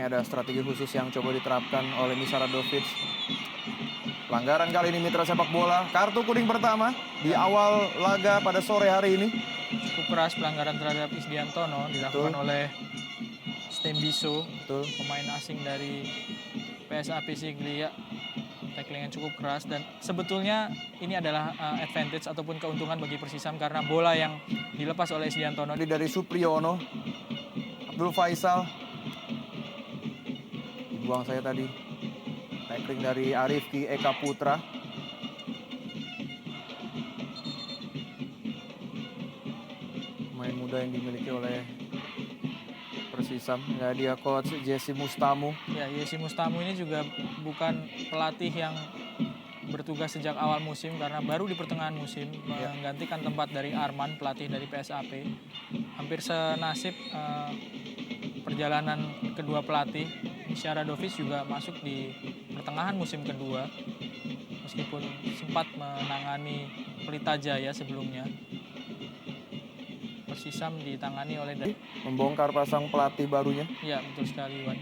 ada strategi khusus yang coba diterapkan oleh Misaradovic. Pelanggaran kali ini mitra sepak bola. Kartu kuning pertama di awal laga pada sore hari ini. Cukup keras pelanggaran terhadap Isdiantono dilakukan oleh Stembiso, pemain asing dari PSAP Siglia. Tackling yang cukup keras dan sebetulnya ini adalah advantage ataupun keuntungan bagi Persisam karena bola yang dilepas oleh Isdiantono. Dari Supriyono, Abdul Faisal, dibuang saya tadi. Tackling dari Arifki Eka Putra. Pemain muda yang dimiliki oleh Persisam. Ya, dia coach Jesse Mustamu. Ya, Jesse Mustamu ini juga bukan pelatih yang bertugas sejak awal musim karena baru di pertengahan musim menggantikan tempat dari Arman, pelatih dari PSAP. Hampir senasib perjalanan kedua pelatih. Misaradovic juga masuk di pertengahan musim kedua meskipun sempat menangani Pelita Jaya sebelumnya. Persisam ditangani oleh membongkar pasang pelatih barunya. Ya, betul sekali, Iwan.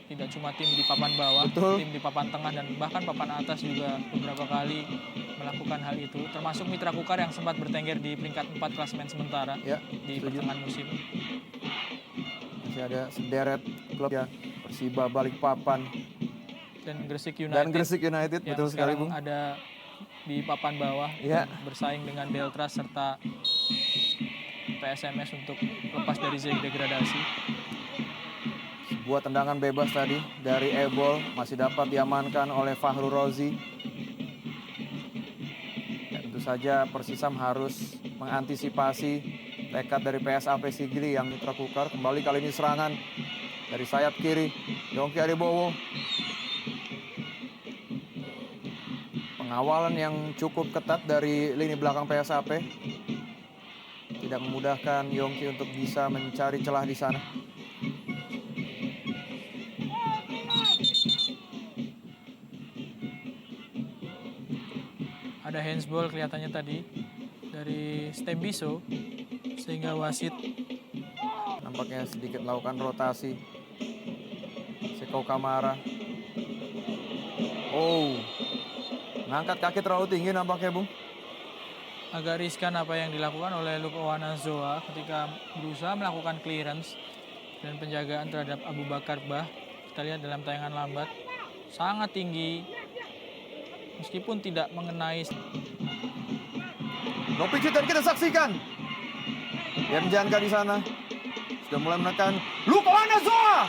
Tidak cuma tim di papan bawah, tim di papan tengah dan bahkan papan atas juga beberapa kali melakukan hal itu. Termasuk Mitra Kukar yang sempat bertengger di peringkat 4 klasemen sementara di pertengahan musim. Masih ada sederet klub ya, Persiba Balikpapan dan Gresik United. Yang betul sekali, Bung. Ada di papan bawah bersaing dengan Deltras serta PSMS untuk lepas dari zona degradasi. Sebuah tendangan bebas tadi dari Ebol masih dapat diamankan oleh Fahru Rozi. Ya, tentu saja Persisam harus mengantisipasi tekad dari PSAP Sigli yang Mitra Kukar. Kembali kali ini serangan dari sayap kiri Yongki Aribowo. Pengawalan yang cukup ketat dari lini belakang PSAP. Tidak memudahkan Yongki untuk bisa mencari celah di sana. Ada handsball kelihatannya tadi dari Stembiso sehingga wasit nampaknya sedikit melakukan rotasi. Seko Kamara. Ngangkat kaki terlalu tinggi nampaknya, Bung. Agak riskan apa yang dilakukan oleh Lukowana Zoa ketika berusaha melakukan clearance dan penjagaan terhadap Abu Bakar Bah. Kita lihat dalam tayangan lambat, sangat tinggi meskipun tidak mengenai. Nopici dan kita saksikan. Yang Janka di sana sudah mulai menekan Lukowana Zoa.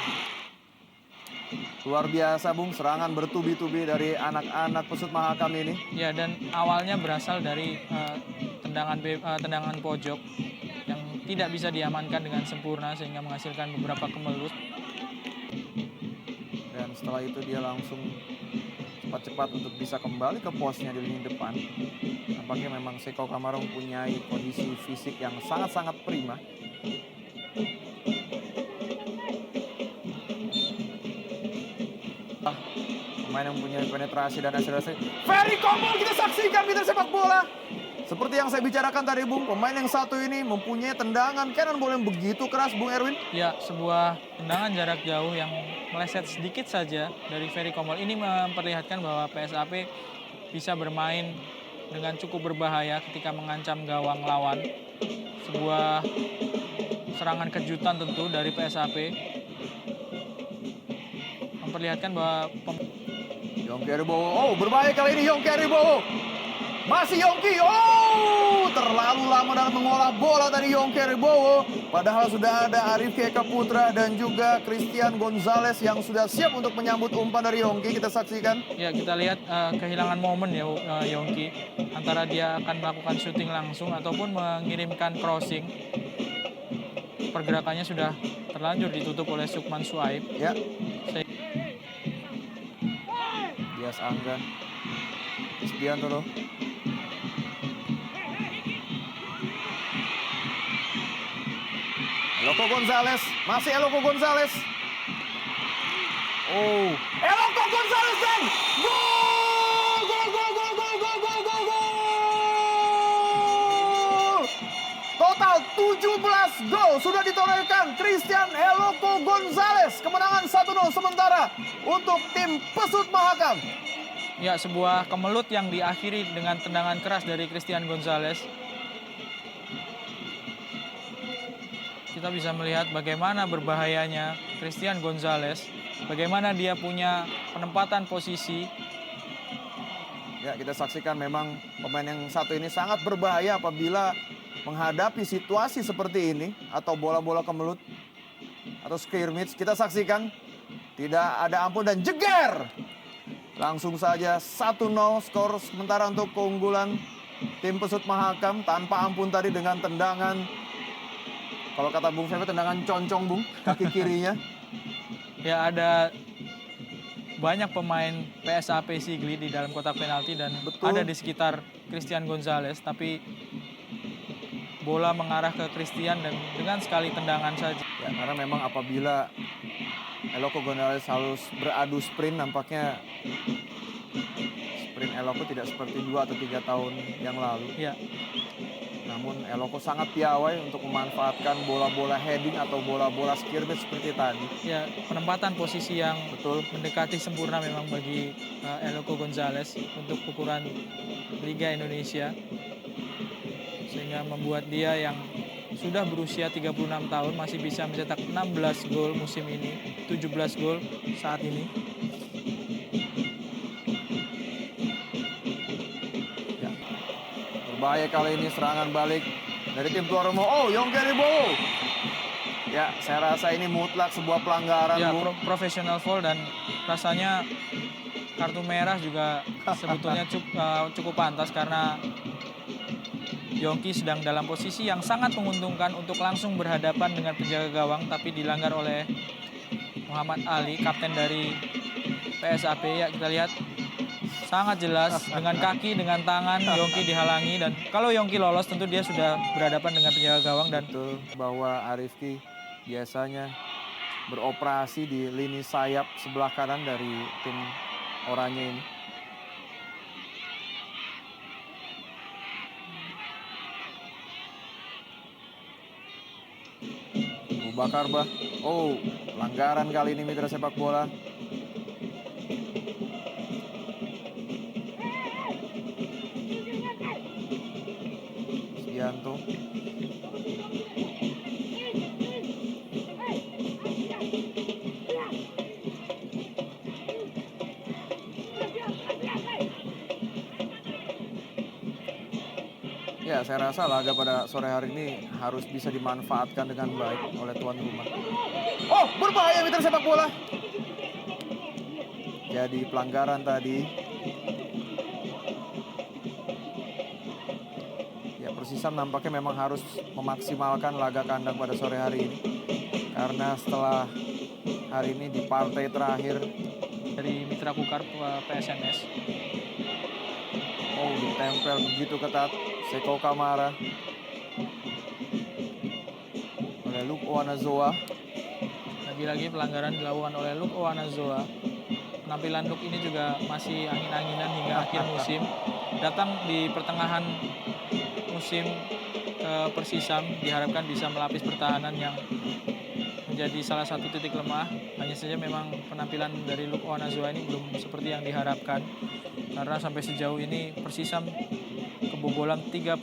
Luar biasa, Bung, serangan bertubi-tubi dari anak-anak Pesut Mahakam ini. Ya, dan awalnya berasal dari tendangan pojok yang tidak bisa diamankan dengan sempurna sehingga menghasilkan beberapa kemelut. Dan setelah itu dia langsung cepat-cepat untuk bisa kembali ke posnya di lini depan. Nampaknya memang Seko Kamara mempunyai kondisi fisik yang sangat-sangat prima. Pemain yang mempunyai penetrasi dan akselerasi. Ferry Komol kita saksikan mitra sepak bola. Seperti yang saya bicarakan tadi, Bung, pemain yang satu ini mempunyai tendangan cannonball yang begitu keras, Bung Erwin. Ya, sebuah tendangan jarak jauh yang meleset sedikit saja dari Ferry Komol. Ini memperlihatkan bahwa PSAP bisa bermain dengan cukup berbahaya ketika mengancam gawang lawan. Sebuah serangan kejutan tentu dari PSAP. Memperlihatkan bahwa Yongki Aribowo, berbahaya kali ini Yongki Aribowo. Masih Yongki, terlalu lama dalam mengolah bola dari Yongki Aribowo. Padahal sudah ada Arifki Eka Putra dan juga Christian Gonzalez yang sudah siap untuk menyambut umpan dari Yongki. Kita saksikan. Ya, kita lihat kehilangan momen ya Yongki. Antara dia akan melakukan syuting langsung ataupun mengirimkan crossing. Pergerakannya sudah terlanjur ditutup oleh Sukman Suaib. Ya. Dias Angga. Isdiantono. Eloko Gonzalez, masih Eloko Gonzalez. Eloko Gonzalez dan gol! Total 17 gol sudah ditorehkan Christian Eloko Gonzalez. Kemenangan 1-0 sementara untuk tim Pesut Mahakam. Ya, sebuah kemelut yang diakhiri dengan tendangan keras dari Christian Gonzalez. Kita bisa melihat bagaimana berbahayanya Christian Gonzalez, bagaimana dia punya penempatan posisi. Ya, kita saksikan memang pemain yang satu ini sangat berbahaya apabila menghadapi situasi seperti ini atau bola-bola kemelut atau scrimmage. Kita saksikan tidak ada ampun dan jeger. Langsung saja 1-0 skor sementara untuk keunggulan tim Pesut Mahakam tanpa ampun tadi dengan tendangan. Kalau kata Bung Fefe, tendangan concong, Bung, kaki kirinya. Ya, ada banyak pemain PSAP Sigli di dalam kotak penalti dan ada di sekitar Christian Gonzalez, tapi bola mengarah ke Christian dan dengan sekali tendangan saja. Ya, karena memang apabila Eloko Gonzalez harus beradu sprint, nampaknya sprint Eloko tidak seperti 2 atau 3 tahun yang lalu. Ya. Namun Eloko sangat piawai untuk memanfaatkan bola-bola heading atau bola-bola scrimmage seperti tadi. Ya, penempatan posisi yang mendekati sempurna memang bagi Eloko Gonzalez untuk ukuran Liga Indonesia. Sehingga membuat dia yang sudah berusia 36 tahun masih bisa mencetak 16 gol musim ini, 17 gol saat ini. Ya. Berbahaya kali ini serangan balik dari tim tuan rumah. Oh, Yongki Aribowo. Ya, saya rasa ini mutlak sebuah pelanggaran. Ya, professional foul dan rasanya kartu merah juga sebetulnya cukup pantas karena Yongki sedang dalam posisi yang sangat menguntungkan untuk langsung berhadapan dengan penjaga gawang, tapi dilanggar oleh Muhammad Ali, kapten dari PSAP. Ya, kita lihat sangat jelas dengan kaki, dengan tangan Yongki dihalangi, dan kalau Yongki lolos tentu dia sudah berhadapan dengan penjaga gawang. Dan betul bahwa Arifki biasanya beroperasi di lini sayap sebelah kanan dari tim oranye ini. Bakar bah. Oh, pelanggaran kali ini mitra sepak bola. Sianto. Ya, saya rasa laga pada sore hari ini harus bisa dimanfaatkan dengan baik oleh tuan rumah. Oh, berbahaya mitra sepak bola. Jadi pelanggaran tadi. Ya, Persisam nampaknya memang harus memaksimalkan laga kandang pada sore hari ini. Karena setelah hari ini di partai terakhir dari Mitra Kukar PSMS. Oh, ditempel begitu ketat. Seko Kamara oleh Luke Owanazoa. Lagi-lagi pelanggaran dilakukan oleh Luke Owanazoa. Penampilan Luke ini juga masih angin-anginan hingga akhir musim. Datang di pertengahan musim ke Persisam, diharapkan bisa melapis pertahanan yang menjadi salah satu titik lemah. Hanya saja memang penampilan dari Luke Owanazoa ini belum seperti yang diharapkan. Karena sampai sejauh ini Persisam kebobolan 39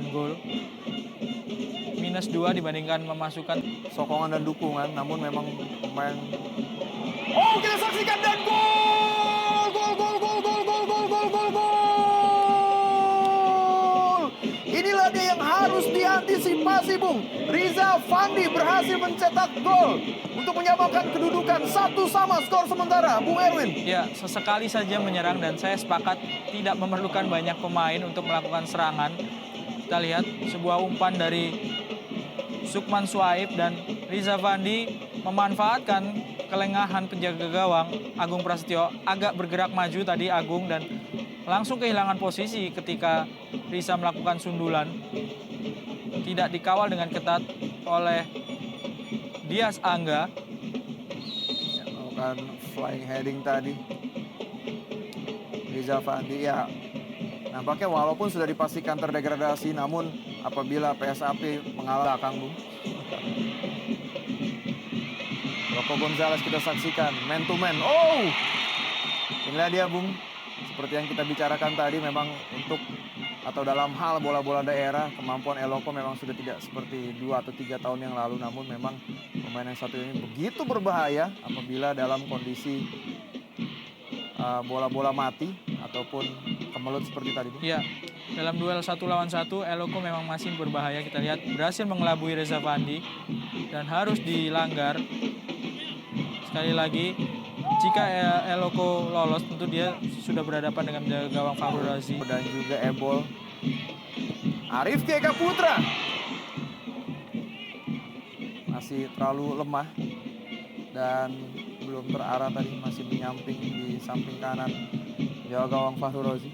gol. Minus 2 dibandingkan memasukkan sokongan dan dukungan, namun memang pemain. Oh, kita saksikan dan gol! Gol, gol, gol, gol, gol, gol, gol, gol, gol! Inilah dia yang harus diantisipasi, Bung. Riza Fandi berhasil mencetak gol untuk menyamakan kedudukan 1-1 skor sementara, Bung Erwin. Ya, sesekali saja menyerang dan saya sepakat tidak memerlukan banyak pemain untuk melakukan serangan. Kita lihat sebuah umpan dari Sukman Suaib dan Riza Fandi memanfaatkan kelengahan penjaga gawang Agung Prasetyo, agak bergerak maju tadi Agung dan langsung kehilangan posisi ketika Riza melakukan sundulan. Tidak dikawal dengan ketat oleh Dias Angga. Melakukan flying heading tadi. Riza Fandi, ya Nampaknya walaupun sudah dipastikan terdegradasi, namun apabila PSAP mengalah Kang Bung. Rocco Gonzalez kita saksikan, man to man. Oh, inilah dia Bung. Seperti yang kita bicarakan tadi, memang untuk atau dalam hal bola-bola daerah, kemampuan Eloko memang sudah tidak seperti 2 atau 3 tahun yang lalu. Namun memang pemain yang satu ini begitu berbahaya apabila dalam kondisi bola-bola mati ataupun kemelut seperti tadi. Iya, dalam duel 1 lawan 1, Eloko memang masih berbahaya. Kita lihat berhasil mengelabui Reza Fandi dan harus dilanggar. Sekali lagi, jika Eloko lolos, tentu dia sudah berhadapan dengan gawang Fahru Razi. Dan juga Ebol. Arif Eka Putra. Masih terlalu lemah. Dan belum terarah tadi, masih menyamping di samping kanan jawa gawang Fahru Razi.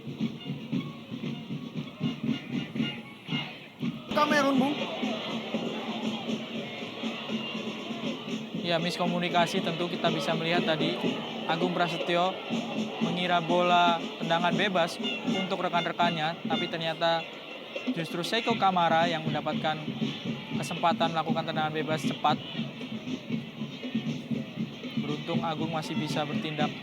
Kamerun, Bung. Ya, miskomunikasi tentu kita bisa melihat tadi Agung Prasetyo mengira bola tendangan bebas untuk rekan-rekannya, tapi ternyata justru Seiko Kamara yang mendapatkan kesempatan melakukan tendangan bebas cepat. Beruntung Agung masih bisa bertindak.